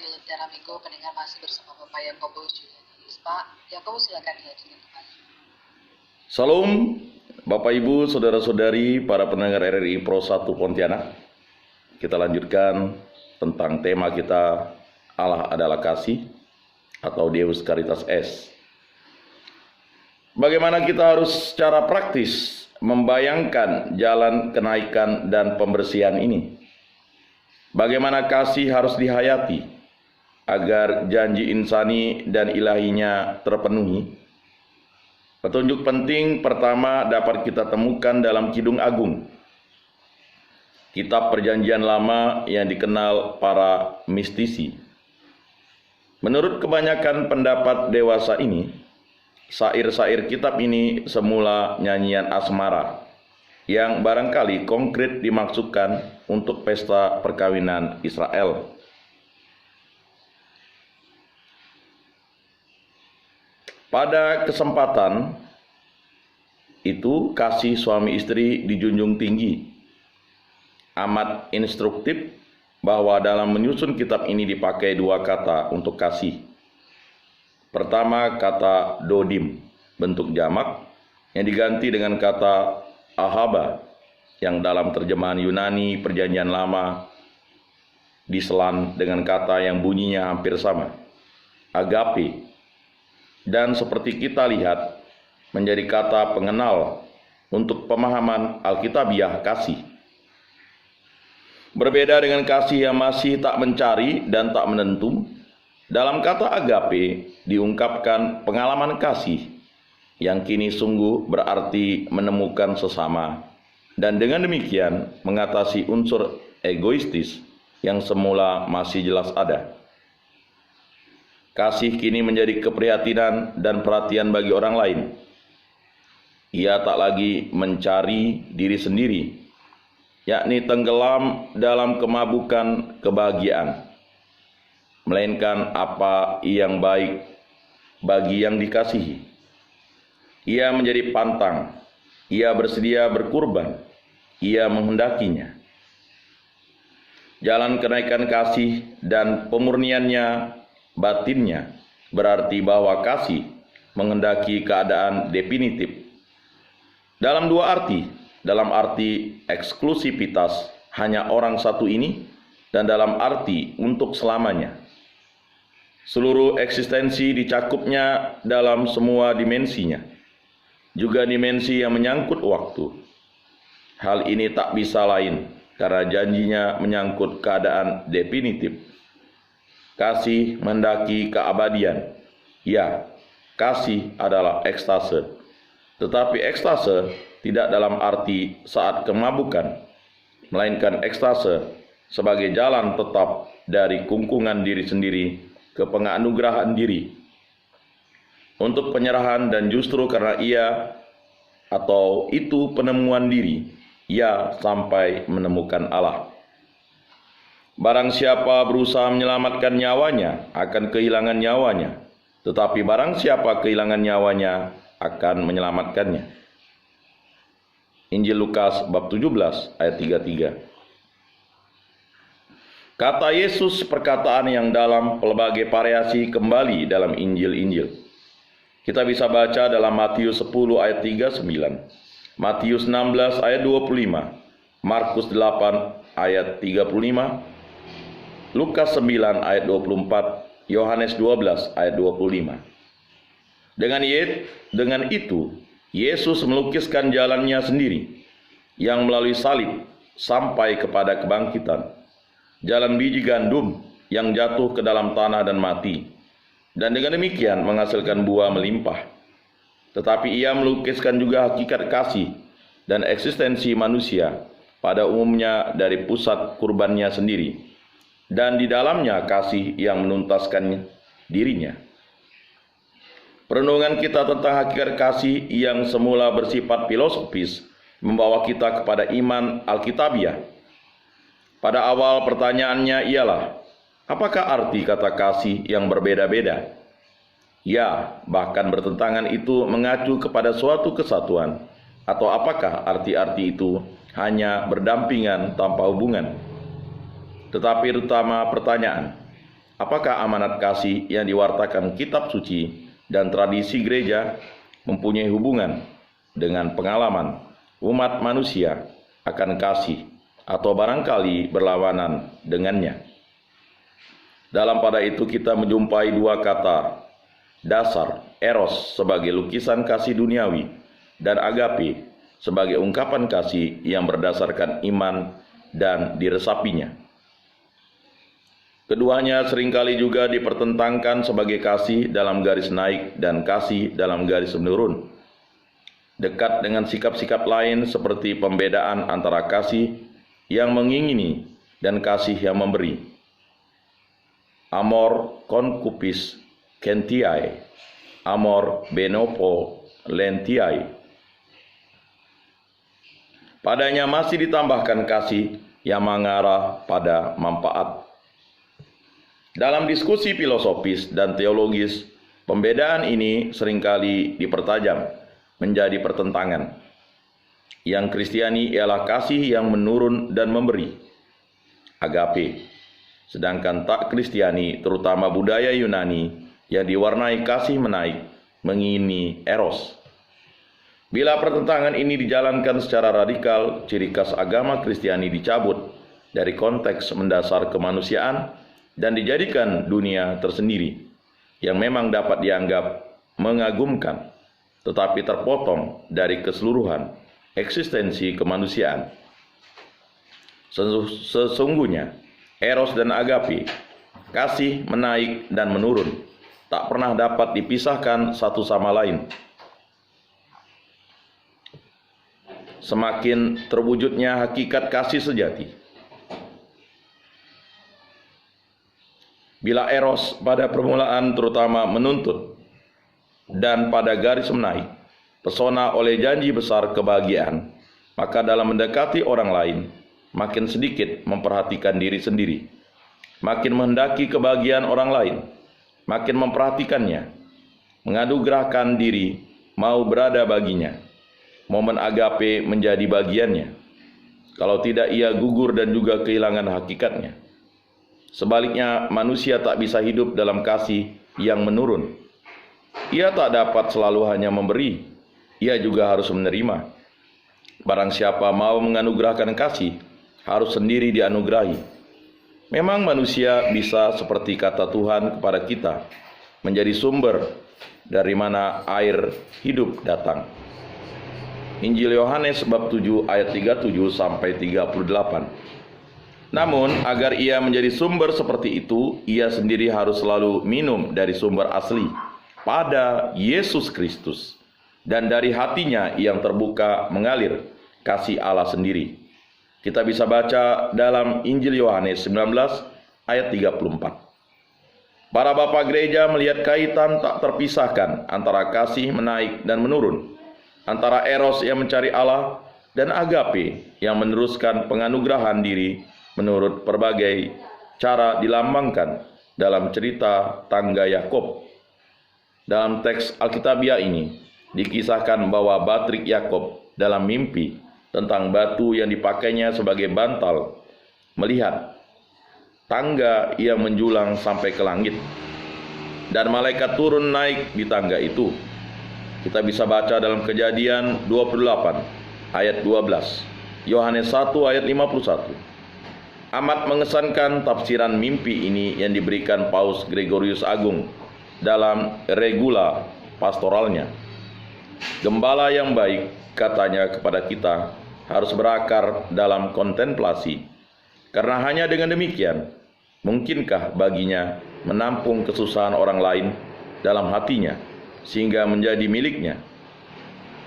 Lentera Minggu, pendengar masih bersama Bapak Yakobus Yulianis. Pak Yakobus, silakan dihadirkan kembali. Salam Bapak Ibu, Saudara-saudari, para pendengar RRI Pro 1 Pontianak. Kita lanjutkan tentang tema kita, Allah adalah kasih atau Deus Caritas Est. Bagaimana kita harus secara praktis membayangkan jalan kenaikan dan pembersihan ini? Bagaimana kasih harus dihayati agar janji insani dan ilahinya terpenuhi? Petunjuk penting pertama dapat kita temukan dalam Kidung Agung, kitab Perjanjian Lama yang dikenal para mistisi. Menurut kebanyakan pendapat dewasa ini, syair-syair kitab ini semula nyanyian asmara yang barangkali konkret dimaksudkan untuk pesta perkawinan Israel. Pada kesempatan itu, kasih suami istri dijunjung tinggi. Amat instruktif bahwa dalam menyusun kitab ini dipakai dua kata untuk kasih. Pertama, kata dodim, bentuk jamak, yang diganti dengan kata ahaba, yang dalam terjemahan Yunani Perjanjian Lama diselan dengan kata yang bunyinya hampir sama, agape, dan seperti kita lihat menjadi kata pengenal untuk pemahaman Alkitabiah kasih. Berbeda dengan kasih yang masih tak mencari dan tak menentu, dalam kata agape diungkapkan pengalaman kasih yang kini sungguh berarti menemukan sesama, dan dengan demikian mengatasi unsur egoistis yang semula masih jelas ada. Kasih kini menjadi keprihatinan dan perhatian bagi orang lain. Ia tak lagi mencari diri sendiri, yakni tenggelam dalam kemabukan kebahagiaan, melainkan apa yang baik bagi yang dikasihi. Ia menjadi pantang, ia bersedia berkurban, ia menghendakinya. Jalan kenaikan kasih dan pemurniannya batinnya berarti bahwa kasih menghendaki keadaan definitif. Dalam dua arti, dalam arti eksklusivitas hanya orang satu ini, dan dalam arti untuk selamanya. Seluruh eksistensi dicakupnya dalam semua dimensinya, juga dimensi yang menyangkut waktu. Hal ini tak bisa lain karena janjinya menyangkut keadaan definitif. Kasih mendaki keabadian. Ya, kasih adalah ekstase. Tetapi ekstase tidak dalam arti saat kemabukan, melainkan ekstase sebagai jalan tetap dari kungkungan diri sendiri ke penganugerahan diri, untuk penyerahan, dan justru karena ia atau itu penemuan diri, ia sampai menemukan Allah. Barang siapa berusaha menyelamatkan nyawanya akan kehilangan nyawanya, tetapi barang siapa kehilangan nyawanya akan menyelamatkannya. Injil Lukas bab 17 ayat 33. Kata Yesus perkataan yang dalam pelbagai variasi kembali dalam Injil-Injil. Kita bisa baca dalam Matius 10 ayat 39, Matius 16 ayat 25, Markus 8 ayat 35, Lukas 9 ayat 24, Yohanes 12 ayat 25. Dengan itu, Yesus melukiskan jalannya sendiri yang melalui salib sampai kepada kebangkitan. Jalan biji gandum yang jatuh ke dalam tanah dan mati, dan dengan demikian menghasilkan buah melimpah. Tetapi ia melukiskan juga hakikat kasih dan eksistensi manusia pada umumnya dari pusat kurbannya sendiri, dan di dalamnya kasih yang menuntaskan dirinya. Perenungan kita tentang hakikat kasih yang semula bersifat filosofis membawa kita kepada iman Alkitabiah. Pada awal pertanyaannya ialah, apakah arti kata kasih yang berbeda-beda? Ya, bahkan bertentangan itu mengacu kepada suatu kesatuan, atau apakah arti-arti itu hanya berdampingan tanpa hubungan? Tetapi utama pertanyaan, apakah amanat kasih yang diwartakan kitab suci dan tradisi gereja mempunyai hubungan dengan pengalaman umat manusia akan kasih atau barangkali berlawanan dengannya? Dalam pada itu kita menjumpai dua kata dasar, eros sebagai lukisan kasih duniawi dan agape sebagai ungkapan kasih yang berdasarkan iman dan diresapinya. Keduanya seringkali juga dipertentangkan sebagai kasih dalam garis naik dan kasih dalam garis menurun. Dekat dengan sikap-sikap lain seperti pembedaan antara kasih yang mengingini dan kasih yang memberi. Amor concupis gentiae, amor benopo lentiae. Padanya masih ditambahkan kasih yang mengarah pada manfaat. Dalam diskusi filosofis dan teologis, pembedaan ini seringkali dipertajam menjadi pertentangan. Yang Kristiani ialah kasih yang menurun dan memberi, agape. Sedangkan tak Kristiani, terutama budaya Yunani, yang diwarnai kasih menaik, mengingini eros. Bila pertentangan ini dijalankan secara radikal, ciri khas agama Kristiani dicabut dari konteks mendasar kemanusiaan dan dijadikan dunia tersendiri, yang memang dapat dianggap mengagumkan, tetapi terpotong dari keseluruhan eksistensi kemanusiaan. Sesungguhnya, eros dan agape, kasih menaik dan menurun, tak pernah dapat dipisahkan satu sama lain. Semakin terwujudnya hakikat kasih sejati, bila eros pada permulaan terutama menuntut dan pada garis menaik, pesona oleh janji besar kebahagiaan, maka dalam mendekati orang lain, makin sedikit memperhatikan diri sendiri, makin menghendaki kebahagiaan orang lain, makin memperhatikannya, menganugerahkan diri, mau berada baginya. Momen agape menjadi bagiannya. Kalau tidak, ia gugur dan juga kehilangan hakikatnya. Sebaliknya, manusia tak bisa hidup dalam kasih yang menurun. Ia tak dapat selalu hanya memberi, ia juga harus menerima. Barang siapa mau menganugerahkan kasih, harus sendiri dianugerahi. Memang manusia bisa seperti kata Tuhan kepada kita, menjadi sumber dari mana air hidup datang. Injil Yohanes bab 7 ayat 37 sampai 38. Namun, agar ia menjadi sumber seperti itu, ia sendiri harus selalu minum dari sumber asli, pada Yesus Kristus. Dan dari hatinya yang terbuka mengalir kasih Allah sendiri. Kita bisa baca dalam Injil Yohanes 19 ayat 34. Para bapak gereja melihat kaitan tak terpisahkan antara kasih menaik dan menurun, antara eros yang mencari Allah dan agape yang meneruskan penganugerahan diri menurut berbagai cara dilambangkan dalam cerita tangga Yakob. Dalam teks Alkitabiah ini dikisahkan bahwa Batrik Yakob dalam mimpi tentang batu yang dipakainya sebagai bantal melihat tangga yang menjulang sampai ke langit dan malaikat turun naik di tangga itu. Kita bisa baca dalam Kejadian 28 ayat 12, Yohanes 1 ayat 51. Amat mengesankan tafsiran mimpi ini yang diberikan Paus Gregorius Agung dalam regula pastoralnya. Gembala yang baik, katanya kepada kita, harus berakar dalam kontemplasi, karena hanya dengan demikian mungkinkah baginya menampung kesusahan orang lain dalam hatinya sehingga menjadi miliknya.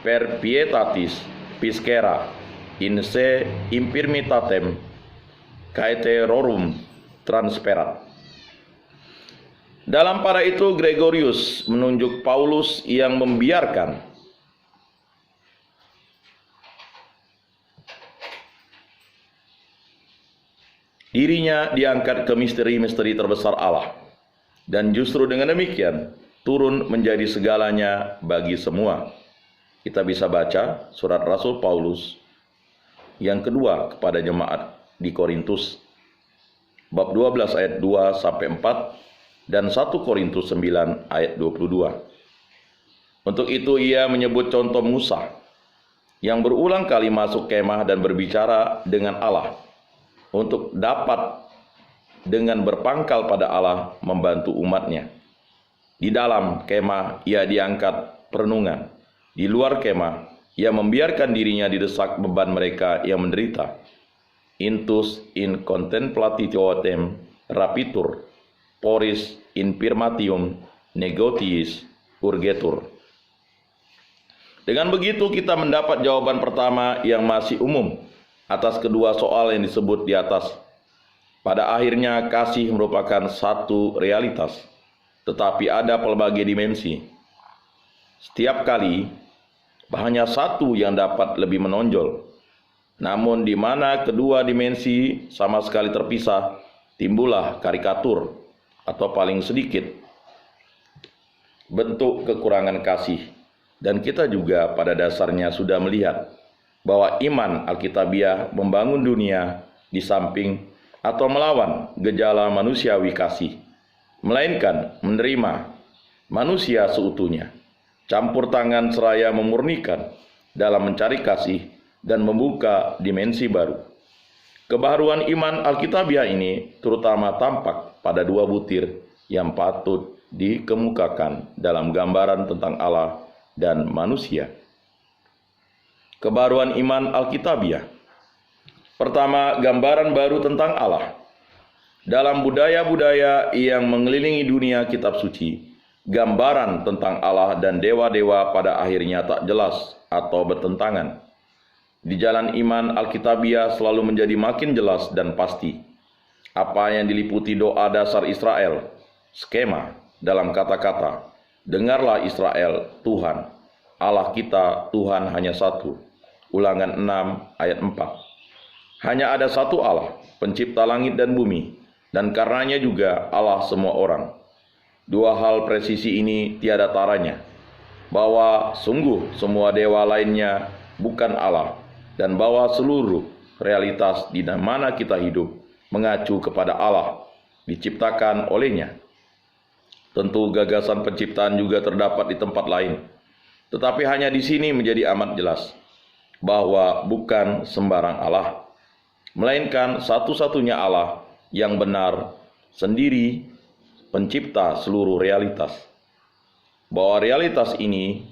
Per pietatis piscera in se infirmitatem caeterorum transperat. Dalam pada itu Gregorius menunjuk Paulus yang membiarkan dirinya diangkat ke misteri-misteri terbesar Allah, dan justru dengan demikian turun menjadi segalanya bagi semua. Kita bisa baca surat Rasul Paulus yang kedua kepada jemaat di Korintus, bab 12 ayat 2 sampai 4, dan 1 Korintus 9 ayat 22. Untuk itu ia menyebut contoh Musa yang berulang kali masuk kemah dan berbicara dengan Allah untuk dapat dengan berpangkal pada Allah membantu umatnya. Di dalam kemah ia diangkat perenungan. Di luar kemah ia membiarkan dirinya didesak beban mereka yang menderita. Intus in contemplatiotem rapitur, poris infirmatium negotiis urgetur. Dengan begitu kita mendapat jawaban pertama yang masih umum atas kedua soal yang disebut di atas. Pada akhirnya kasih merupakan satu realitas, tetapi ada pelbagai dimensi. Setiap kali hanya satu yang dapat lebih menonjol. Namun di mana kedua dimensi sama sekali terpisah, timbullah karikatur atau paling sedikit bentuk kekurangan kasih. Dan kita juga pada dasarnya sudah melihat bahwa iman Alkitabiah membangun dunia di samping atau melawan gejala manusiawi kasih, melainkan menerima manusia seutuhnya, campur tangan seraya memurnikan dalam mencari kasih dan membuka dimensi baru. Kebaharuan iman Alkitabiah ini terutama tampak pada dua butir yang patut dikemukakan dalam gambaran tentang Allah dan manusia. Kebaruan iman Alkitabiah. Pertama, gambaran baru tentang Allah. Dalam budaya-budaya yang mengelilingi dunia kitab suci, gambaran tentang Allah dan dewa-dewa pada akhirnya tak jelas atau bertentangan. Di jalan iman Alkitabiah selalu menjadi makin jelas dan pasti. Apa yang diliputi doa dasar Israel, skema dalam kata-kata, dengarlah Israel, Tuhan, Allah kita, Tuhan hanya satu. Ulangan 6 ayat 4. Hanya ada satu Allah, pencipta langit dan bumi, dan karenanya juga Allah semua orang. Dua hal presisi ini tiada taranya, bahwa sungguh semua dewa lainnya bukan Allah, dan bahwa seluruh realitas di mana kita hidup mengacu kepada Allah, diciptakan olehnya. Tentu gagasan penciptaan juga terdapat di tempat lain, tetapi hanya di sini menjadi amat jelas bahwa bukan sembarang Allah, melainkan satu-satunya Allah yang benar sendiri pencipta seluruh realitas. Bahwa realitas ini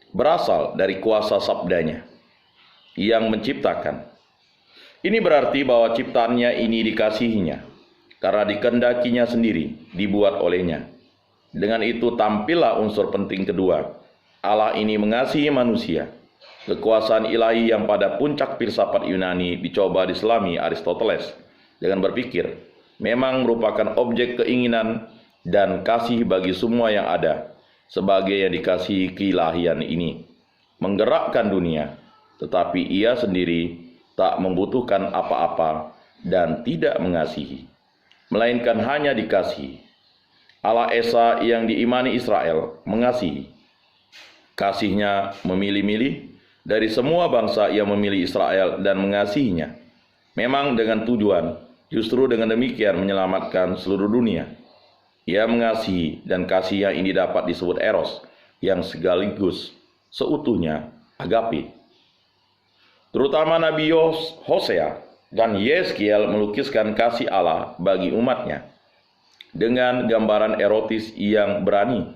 berasal dari kuasa sabdanya yang menciptakan. Ini berarti bahwa ciptaannya ini dikasihinya, karena dikehendakinya sendiri, dibuat olehnya. Dengan itu tampillah unsur penting kedua. Allah ini mengasihi manusia. Kekuasaan ilahi yang pada puncak filsafat Yunani dicoba diselami Aristoteles dengan berpikir, memang merupakan objek keinginan dan kasih bagi semua yang ada, sebagai yang dikasihi keilahian ini. Menggerakkan dunia, tetapi ia sendiri tak membutuhkan apa-apa dan tidak mengasihi, melainkan hanya dikasihi. Allah Esa yang diimani Israel mengasihi. Kasihnya memilih-milih dari semua bangsa yang memilih Israel dan mengasihinya. Memang dengan tujuan, justru dengan demikian menyelamatkan seluruh dunia. Ia mengasihi dan kasihnya ini dapat disebut eros, yang sekaligus seutuhnya agape. Terutama Nabi Hosea dan Yeskiel melukiskan kasih Allah bagi umatnya dengan gambaran erotis yang berani.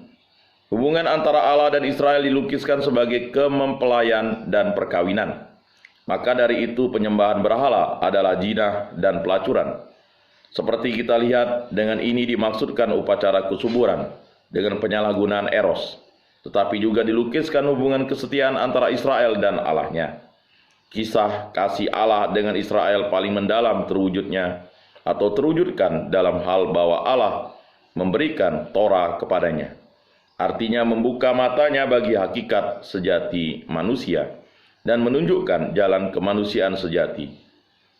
Hubungan antara Allah dan Israel dilukiskan sebagai kemempelaian dan perkawinan. Maka dari itu penyembahan berhala adalah jinah dan pelacuran. Seperti kita lihat, dengan ini dimaksudkan upacara kesuburan dengan penyalahgunaan eros, tetapi juga dilukiskan hubungan kesetiaan antara Israel dan Allahnya. Kisah kasih Allah dengan Israel paling mendalam terwujudnya atau terwujudkan dalam hal bahwa Allah memberikan Torah kepadanya. Artinya membuka matanya bagi hakikat sejati manusia dan menunjukkan jalan kemanusiaan sejati.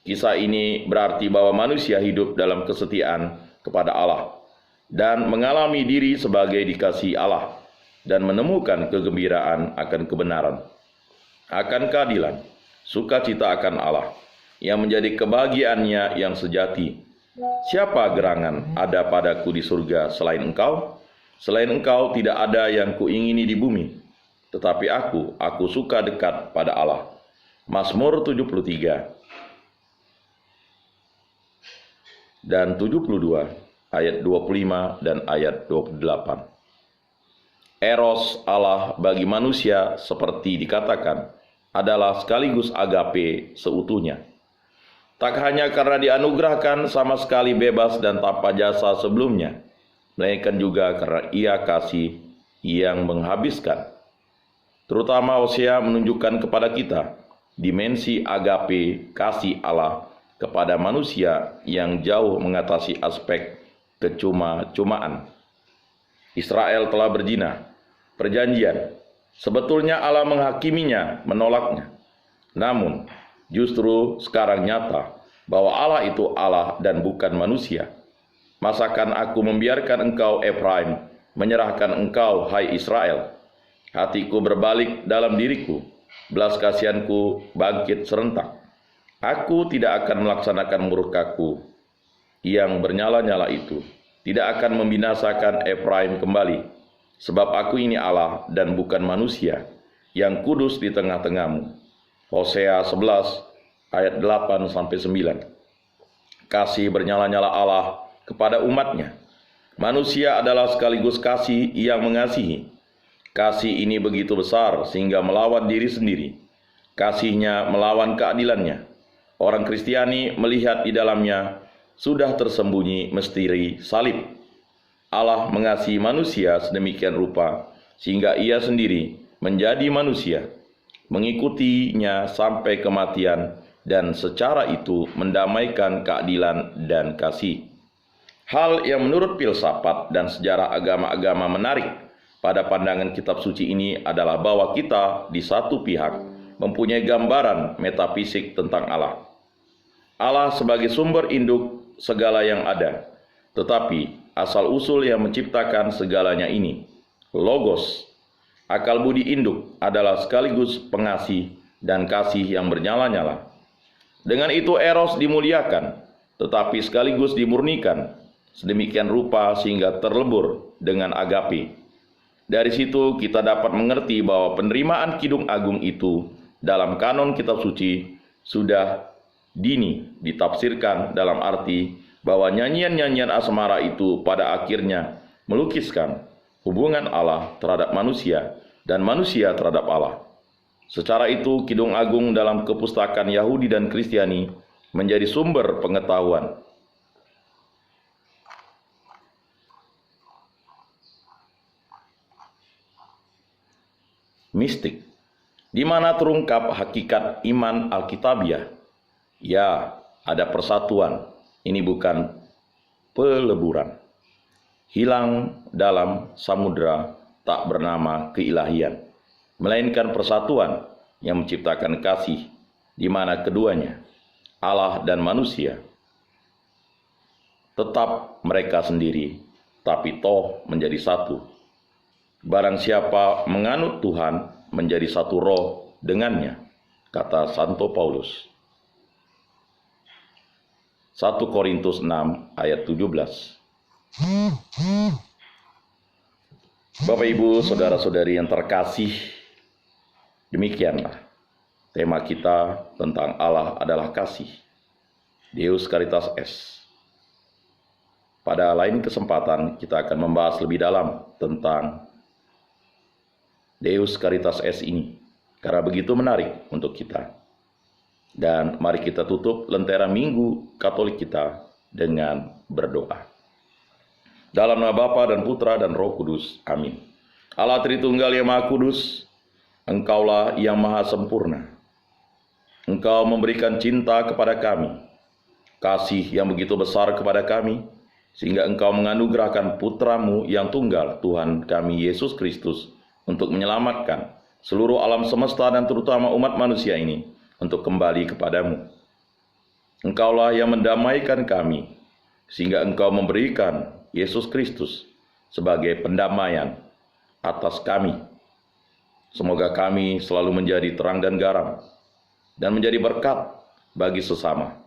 Kisah ini berarti bahwa manusia hidup dalam kesetiaan kepada Allah dan mengalami diri sebagai dikasihi Allah dan menemukan kegembiraan akan kebenaran, akan keadilan, sukacita akan Allah, yang menjadi kebahagiaannya yang sejati. Siapa gerangan ada padaku di surga selain Engkau? Selain Engkau tidak ada yang kuingini di bumi. Tetapi aku suka dekat pada Allah. Mazmur 73 dan 72 ayat 25 dan ayat 28. Eros Allah bagi manusia seperti dikatakan adalah sekaligus agape seutuhnya. Tak hanya karena dianugerahkan sama sekali bebas dan tanpa jasa sebelumnya, melainkan juga karena Ia kasih yang menghabiskan. Terutama Hosea menunjukkan kepada kita dimensi agape kasih Allah kepada manusia yang jauh mengatasi aspek kecuma-cumaan. Israel telah berzina, perjanjian. Sebetulnya Allah menghakiminya, menolaknya. Namun, justru sekarang nyata bahwa Allah itu Allah dan bukan manusia. Masakan aku membiarkan engkau, Efraim, menyerahkan engkau, hai Israel? Hatiku berbalik dalam diriku, belas kasihanku bangkit serentak. Aku tidak akan melaksanakan murkaku yang bernyala-nyala itu, tidak akan membinasakan Efraim kembali, sebab aku ini Allah dan bukan manusia, yang kudus di tengah-tengahmu. Hosea 11 ayat 8-9. Kasih bernyala-nyala Allah kepada umatnya. Manusia adalah sekaligus kasih yang mengasihi. Kasih ini begitu besar sehingga melawan diri sendiri. Kasihnya melawan keadilannya. Orang Kristiani melihat di dalamnya sudah tersembunyi misteri salib. Allah mengasihi manusia sedemikian rupa sehingga Ia sendiri menjadi manusia, mengikutinya sampai kematian, dan secara itu mendamaikan keadilan dan kasih. Hal yang menurut filsafat dan sejarah agama-agama menarik pada pandangan kitab suci ini adalah bahwa kita di satu pihak mempunyai gambaran metafisik tentang Allah. Allah sebagai sumber induk segala yang ada, tetapi asal-usul yang menciptakan segalanya ini, Logos, akal budi induk, adalah sekaligus pengasih dan kasih yang bernyala-nyala. Dengan itu Eros dimuliakan, tetapi sekaligus dimurnikan, sedemikian rupa sehingga terlebur dengan agape. Dari situ kita dapat mengerti bahwa penerimaan Kidung Agung itu dalam kanon kitab suci sudah dini ditafsirkan dalam arti bahwa nyanyian-nyanyian asmara itu pada akhirnya melukiskan hubungan Allah terhadap manusia dan manusia terhadap Allah. Secara itu, Kidung Agung dalam kepustakaan Yahudi dan Kristiani menjadi sumber pengetahuan. Mistik, di mana terungkap hakikat iman Alkitabiah. Ya, ada persatuan. Ini bukan peleburan. Hilang dalam samudera tak bernama keilahian, melainkan persatuan yang menciptakan kasih, di mana keduanya, Allah dan manusia, tetap mereka sendiri, tapi toh menjadi satu. Barang siapa menganut Tuhan menjadi satu roh dengannya, kata Santo Paulus. 1 Korintus 6 ayat 17. Bapak Ibu, saudara-saudari yang terkasih, demikianlah tema kita tentang Allah adalah kasih. Deus Caritas Est. Pada lain kesempatan kita akan membahas lebih dalam tentang Deus Caritas Est ini, karena begitu menarik untuk kita. Dan mari kita tutup lentera Minggu Katolik kita dengan berdoa. Dalam nama Bapa dan Putra dan Roh Kudus. Amin. Allah Tritunggal yang Maha Kudus, Engkaulah yang Maha Sempurna. Engkau memberikan cinta kepada kami, kasih yang begitu besar kepada kami, sehingga Engkau menganugerahkan Putra-Mu yang tunggal, Tuhan kami Yesus Kristus, untuk menyelamatkan seluruh alam semesta dan terutama umat manusia ini untuk kembali kepadamu. Engkaulah yang mendamaikan kami, sehingga Engkau memberikan Yesus Kristus sebagai pendamaian atas kami. Semoga kami selalu menjadi terang dan garam, dan menjadi berkat bagi sesama.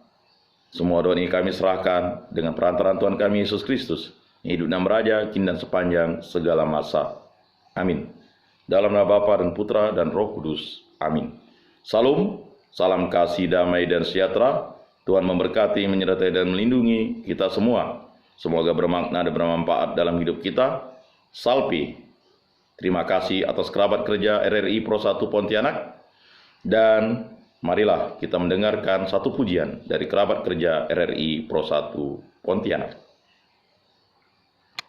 Semua doa ini kami serahkan dengan perantaraan Tuhan kami Yesus Kristus, yang hidup dan meraja kini dan sepanjang segala masa. Amin. Dalam nama Bapa dan Putra dan Roh Kudus. Amin. Salam, salam kasih, damai dan sejahtera. Tuhan memberkati, menyertai dan melindungi kita semua. Semoga bermakna dan bermanfaat dalam hidup kita. Salpi. Terima kasih atas kerabat kerja RRI Pro 1 Pontianak. Dan marilah kita mendengarkan satu pujian dari kerabat kerja RRI Pro 1 Pontianak.